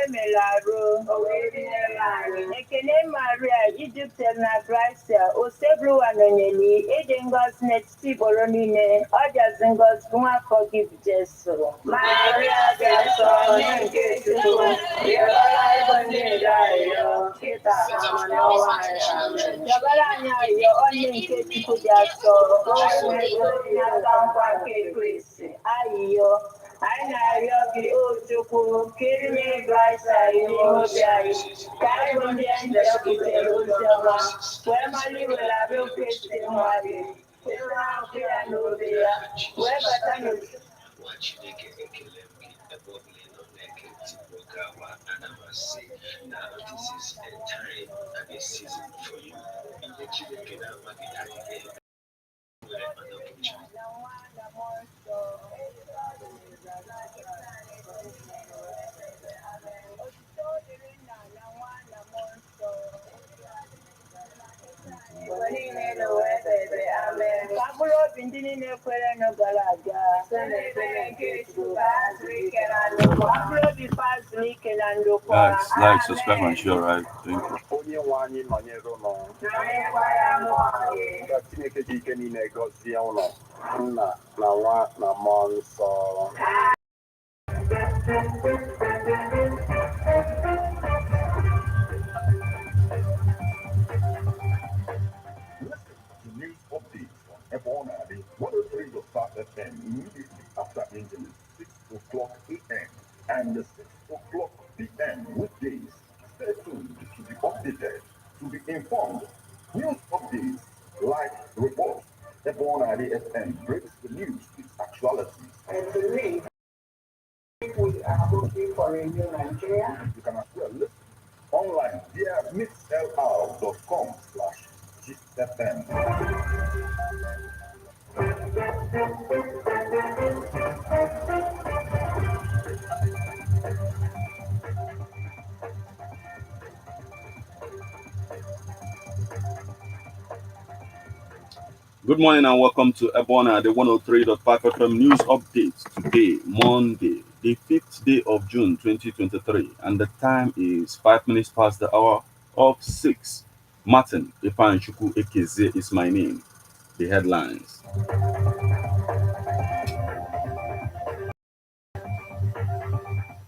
Melaro, Ekene Maria, Egypt na Gracia, Osebru Anonyeli, Edengos Netsi Boronine, Ojazingos Guma Forgive Jesu. Maria Jesu, Nenkesu, Yola Bonida, Kita Amanoa, Jabaranya, your only Kesu Jaso, Nagampa Chris, Ayo. I love you to kill me, Gracia, you know, Caribbean, where my little love is in Mari, where now this is a time and a season for you. In the children Like, subscribe, and share, right? Thank you. Onye nwe anyị nọnyere ụlọ ka Chineke ji ike niile gọzie ụlọ nna na nwa na mmụọ nsọ. Listen to news updates on Ebonadi 103.5 FM immediately after ending 6 o'clock a.m. and 6 o'clock p.m. weekdays. Stay tuned to be updated, to be informed. News updates, live reports. Ebonadi FM breaks the news with actualities. And today, we are looking for a new Nigeria. You can as well listen online via mixlr.com/GFM. Good morning and welcome to Ebona, the 103.5 FM news updates. Today, Monday, the 5th day of June 2023, and the time is 5 minutes past the hour of 6. Martin Ifanchuku Ekeze is my name. The headlines.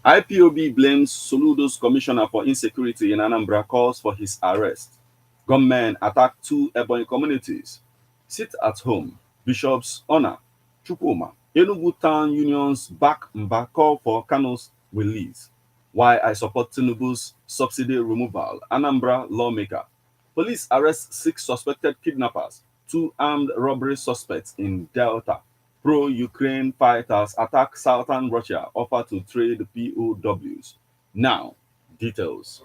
IPOB blames Soludo's commissioner for insecurity in Anambra, calls for his arrest. Gunmen attack 2 Ebonyi communities. Sit at home. Bishops honor Chukwuma. Enugu Town Union's back Mba call for Kano's release. Why I support Tinubu's subsidy removal. Anambra lawmaker. Police arrest 6 suspected kidnappers. 2 armed robbery suspects in Delta. Pro-Ukraine fighters attack southern Russia. Offer to trade POWs. Now, details.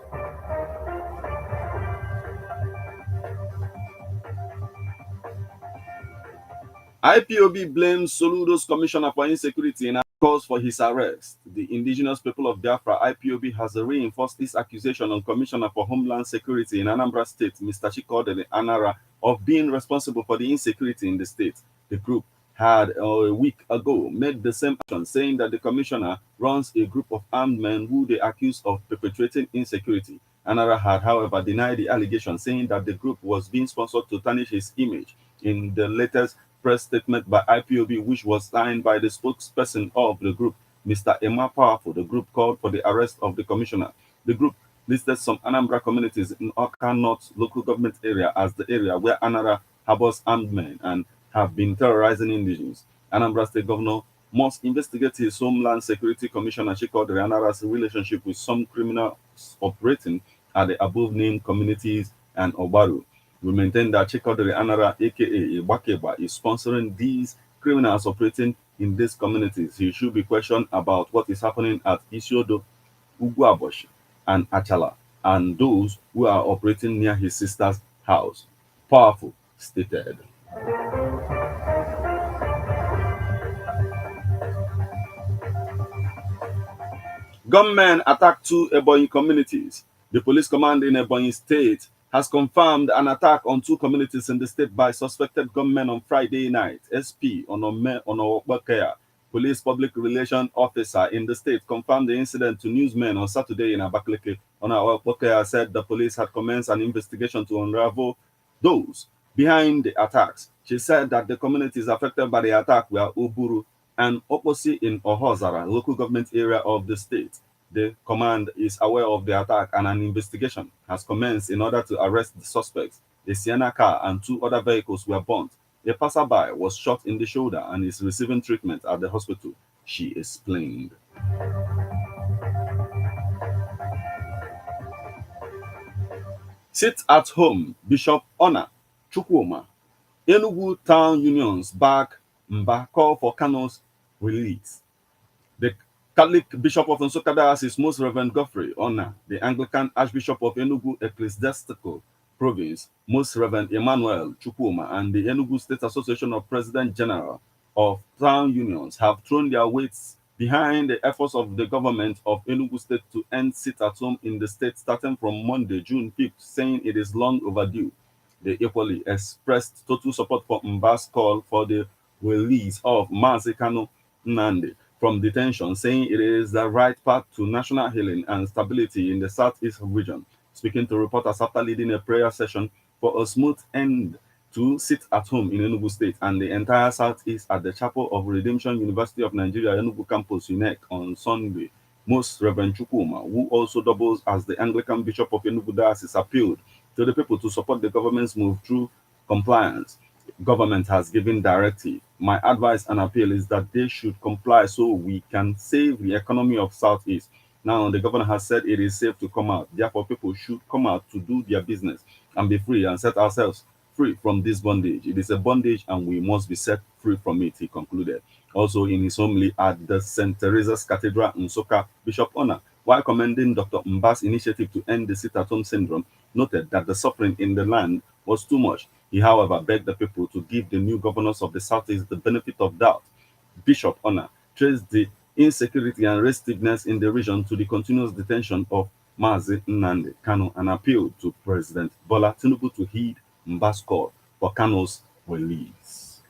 IPOB blames Soludo's commissioner for insecurity and calls for his arrest. The indigenous people of Biafra, IPOB, has reinforced its accusation on Commissioner for Homeland Security in Anambra State, Mr. Chikodele Anara, of being responsible for the insecurity in the state. The group had a week ago made the same action, saying that the commissioner runs a group of armed men who they accuse of perpetrating insecurity. Anara had, however, denied the allegation, saying that the group was being sponsored to tarnish his image. In the latest press statement by IPOB, which was signed by the spokesperson of the group, Mr. Emma Powerful, the group called for the arrest of the commissioner. The group listed some Anambra communities in Oka North local government area as the area where Anara harbors armed men and have been terrorizing indigenes. Anambra State Governor must investigate his Homeland Security Commissioner Chikodere Anara's relationship with some criminals operating at the above-named communities and Obaru. We maintain that Chikodere Anara, aka Ibakeba, is sponsoring these criminals operating in these communities. He should be questioned about what is happening at Isiodo, Uguabosh, and Achala, and those who are operating near his sister's house. Powerful stated. Gunmen attacked 2 Ebonyi communities. The police command in Ebonyi State has confirmed an attack on 2 communities in the state by suspected gunmen on Friday night. SP Onobakaya Police public relation officer in the state confirmed the incident to newsmen on Saturday in Abakaliki. Ona said the police had commenced an investigation to unravel those behind the attacks. She said that the communities affected by the attack were Uburu and Oposi in Ohozara, local government area of the state. The command is aware of the attack and an investigation has commenced in order to arrest the suspects. A Sienna car and 2 other vehicles were burnt. A passerby was shot in the shoulder and is receiving treatment at the hospital, she explained. Sit at home, Bishop Ona Chukwuma. Enugu town unions back Mba call for Kano's release. The Catholic Bishop of Nsukka Diocese, Most Reverend Godfrey Ona, the Anglican Archbishop of Enugu Ecclesiastical Province, Most Reverend Emmanuel Chukwuma, and the Enugu State Association of President General of Town Unions have thrown their weights behind the efforts of the government of Enugu State to end sit-at-home in the state starting from Monday, June 5th, saying it is long overdue. They equally expressed total support for Mba's call for the release of Mazi Kanu Nnamdi from detention, saying it is the right path to national healing and stability in the Southeast region. Speaking to reporters after leading a prayer session for a smooth end to sit at home in Enugu State and the entire Southeast at the Chapel of Redemption University of Nigeria Enugu Campus UNEC on Sunday, Most Reverend Chukwuma, who also doubles as the Anglican Bishop of Enugu Diocese, appealed to the people to support the government's move through compliance. Government has given directive. My advice and appeal is that they should comply so we can save the economy of Southeast. Now, the governor has said it is safe to come out. Therefore, people should come out to do their business and be free and set ourselves free from this bondage. It is a bondage and we must be set free from it, he concluded. Also, in his homily at the St. Teresa's Cathedral in Nsukka, Bishop Ona, while commending Dr. Mba's initiative to end the sit-at-home syndrome, noted that the suffering in the land was too much. He, however, begged the people to give the new governors of the Southeast the benefit of doubt. Bishop Ona traced the insecurity and restiveness in the region to the continuous detention of Mazi Nnamdi Kanu and appealed to President Bola Tinubu to heed Mba's call for Kanu's release.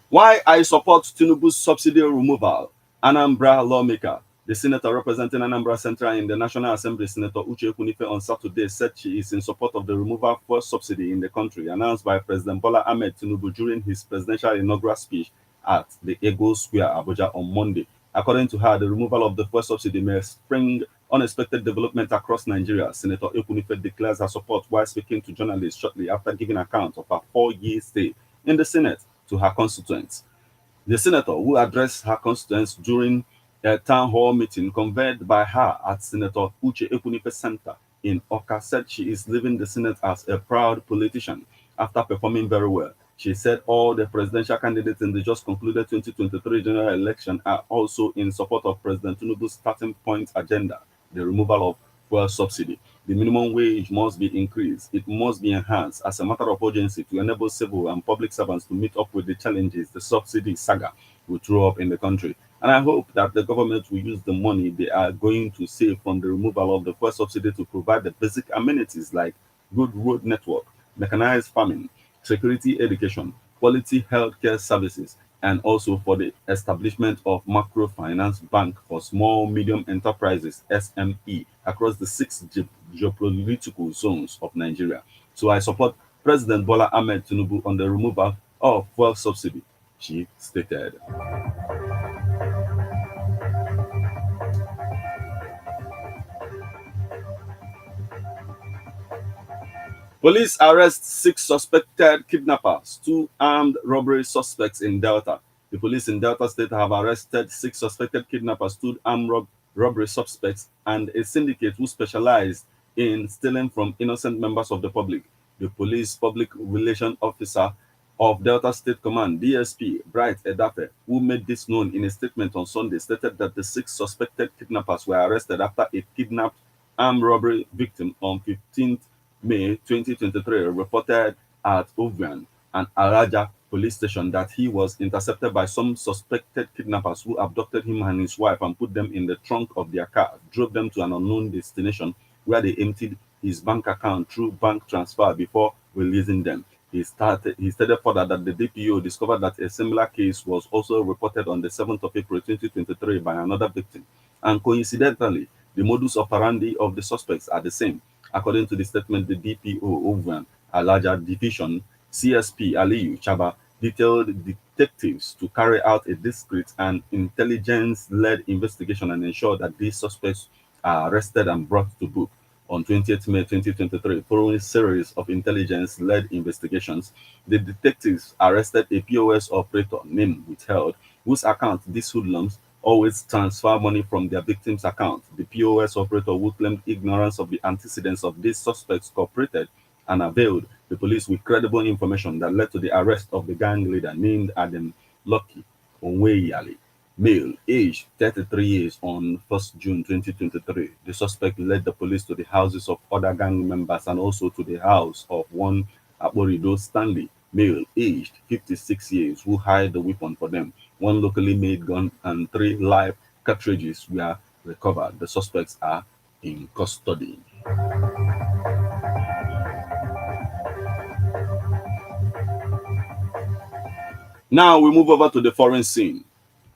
Why I support Tinubu's subsidy removal, Anambra lawmaker. The senator representing Anambra Central in the National Assembly, Senator Uche Kunife, on Saturday said she is in support of the removal of fuel subsidy in the country, announced by President Bola Ahmed Tinubu during his presidential inaugural speech at the Ego Square, Abuja, on Monday. According to her, the removal of the fuel subsidy may spring unexpected development across Nigeria. Senator Ekunife declares her support while speaking to journalists shortly after giving account of her 4-year stay in the Senate to her constituents. The senator, who addressed her constituents during a town hall meeting convened by her at Senator Uche Ekunife Center in Oka, said she is leaving the Senate as a proud politician after performing very well. She said all the presidential candidates in the just concluded 2023 general election are also in support of President Tinubu's starting point agenda, the removal of fuel subsidy. The minimum wage must be increased. It must be enhanced as a matter of urgency to enable civil and public servants to meet up with the challenges the subsidy saga will throw up in the country. And I hope that the government will use the money they are going to save from the removal of the fuel subsidy to provide the basic amenities like good road network, mechanized farming, security education, quality healthcare services, and also for the establishment of microfinance bank for small medium enterprises SME across the 6 geopolitical zones of Nigeria. So I support President Bola Ahmed Tinubu on the removal of fuel subsidy, she stated. Police arrest 6 suspected kidnappers, 2 armed robbery suspects in Delta. The police in Delta State have arrested 6 suspected kidnappers, 2 armed robbery suspects, and a syndicate who specialized in stealing from innocent members of the public. The police public relations officer of Delta State Command, DSP Bright Edafe, who made this known in a statement on Sunday, stated that the 6 suspected kidnappers were arrested after a kidnapped armed robbery victim on 15th May 2023 reported at Ovian and Araja police station that he was intercepted by some suspected kidnappers who abducted him and his wife and put them in the trunk of their car, drove them to an unknown destination where they emptied his bank account through bank transfer before releasing them. He stated further that the DPO discovered that a similar case was also reported on the 7th of April 2023 by another victim. And coincidentally, the modus operandi of the suspects are the same. According to the statement, the DPO over a larger division, CSP Aliyu Chaba, detailed detectives to carry out a discreet and intelligence-led investigation and ensure that these suspects are arrested and brought to book. On 20th May 2023, following a series of intelligence-led investigations, the detectives arrested a POS operator named Withheld, whose account these hoodlums always transfer money from their victims' account. The POS operator, who claimed ignorance of the antecedents of these suspects, cooperated and availed the police with credible information that led to the arrest of the gang leader named Adam Lucky Onweyali, male, aged 33 years, on 1st June 2023. The suspect led the police to the houses of other gang members and also to the house of one Aborido Stanley, male, aged 56 years, who hired the weapon for them. One locally made gun and 3 live cartridges were recovered. The suspects are in custody. Now we move over to the foreign scene.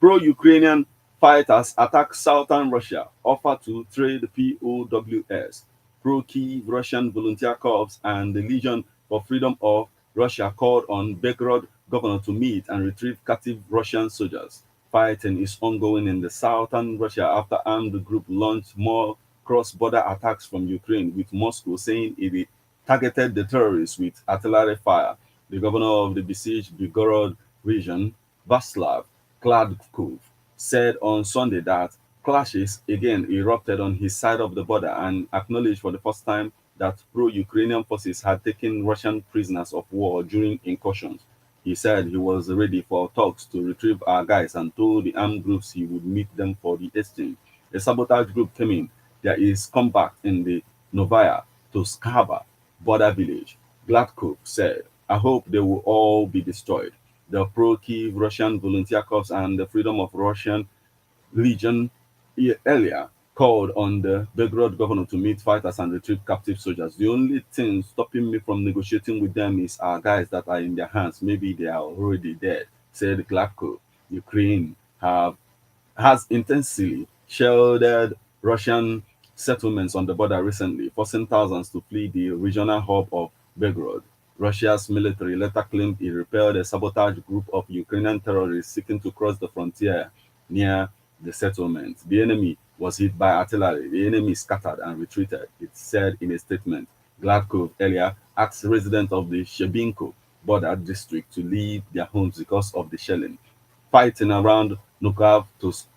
Pro-Ukrainian fighters attack southern Russia, offer to trade POWs. Pro-Kiev Russian Volunteer Corps and the Legion for Freedom of Russia called on Belgorod governor to meet and retrieve captive Russian soldiers. Fighting is ongoing in the southern Russia after armed group launched more cross-border attacks from Ukraine, with Moscow saying it targeted the terrorists with artillery fire. The governor of the besieged Belgorod region, Vaslav Kladkov, said on Sunday that clashes again erupted on his side of the border and acknowledged for the first time that pro-Ukrainian forces had taken Russian prisoners of war during incursions. He said he was ready for talks to retrieve our guys and told the armed groups he would meet them for the exchange. A sabotage group came in. There is combat in the Novaya Toskava border village, Gladkov said. I hope they will all be destroyed. The pro-Kiev Russian Volunteer Corps and the Freedom of Russian Legion earlier called on the Belgorod governor to meet fighters and retrieve captive soldiers. The only thing stopping me from negotiating with them is our guys that are in their hands. Maybe they are already dead, said Gladkov. Ukraine has intensely shelled Russian settlements on the border recently, forcing thousands to flee the regional hub of Belgorod. Russia's military later claimed it repelled a sabotage group of Ukrainian terrorists seeking to cross the frontier near the settlement. The enemy was hit by artillery. The enemy scattered and retreated, it said in a statement. Gladkov earlier asked residents of the Shebinko border district to leave their homes because of the shelling. Fighting around Nukav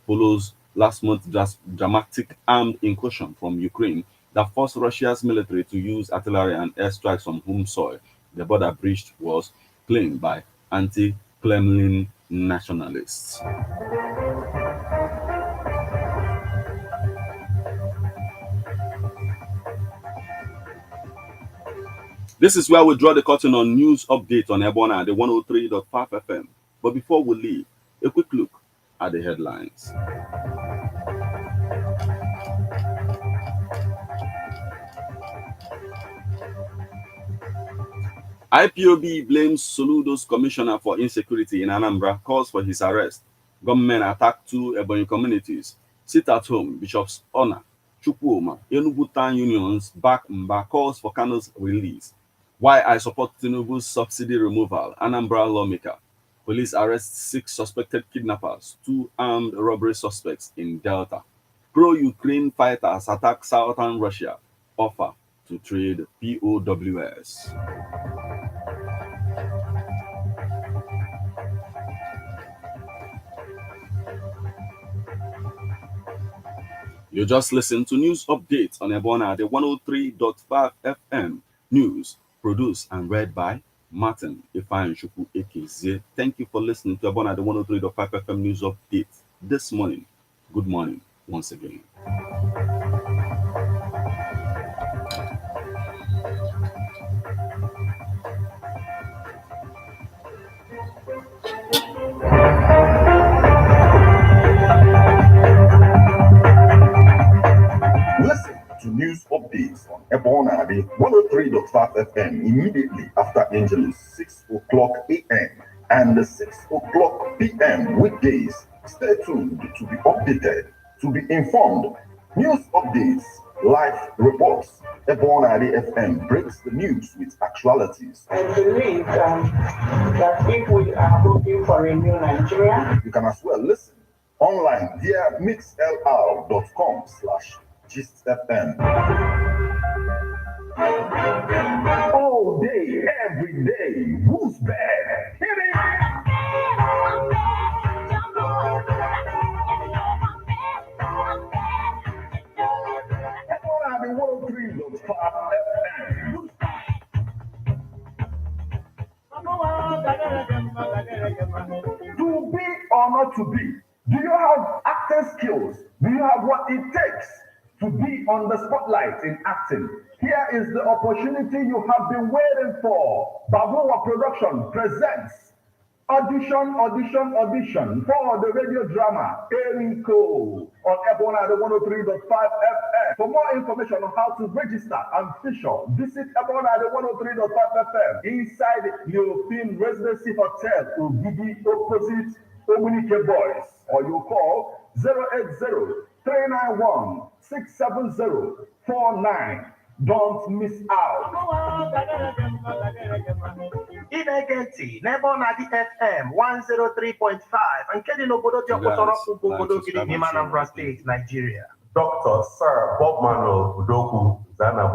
follows last month's dramatic armed incursion from Ukraine that forced Russia's military to use artillery and airstrikes on home soil. The border breach was claimed by anti-Kremlin nationalists. This is where we draw the curtain on news update on Ebona, the 103.5 FM. But before we leave, a quick look at the headlines. IPOB blames Soludo's commissioner for insecurity in Anambra, calls for his arrest. Gunmen attack 2 Ebonyi communities. Sit at home, Bishops Honor, Chukwuma, Enugu Town Unions back Mba, calls for Kano's release. Why I support Tinubu's subsidy removal, Anambra lawmaker. Police arrest 6 suspected kidnappers, 2 armed robbery suspects in Delta. Pro-Ukraine fighters attack southern Russia, offer to trade POWs. You just listened to news updates on Ebona, the 103.5 FM news, produced and read by Martin Ifeanyi Ekezie. Thank you for listening to Ebona, the 103.5 FM news updates this morning. Good morning once again. Listen to news updates on Ebona, the 103.5 FM immediately after Angeles o'clock a.m. and 6 o'clock p.m. weekdays. Stay tuned to be updated, to be informed. News updates, live reports. Ebonadi FM breaks the news with actualities. I believe that if we are looking for a new Nigeria, you can as well listen online via mixlr.com/gistfm. All day, every day, who's bad? Hit it! Ebonadi 103.5 FM. To be or not to be? Do you have acting skills? Do you have what it takes to be on the spotlight in acting? Here is the opportunity you have been waiting for. Babuwa Production presents Audition for the radio drama Eriko on Ebonadi 103.5 FM. For more information on how to register and feature, visit Ebonadi 103.5 FM inside European Residency Hotel, Ugidi, opposite Omunike Boys, or you call 080-391-67049. Don't miss out. Inegenti, Nebonadi FM 103.5, and Kedin Obodo Jokotoro Obodo Gidi Anambra State, Nigeria. Dr. Sir Bob Manuel Udoku Zana.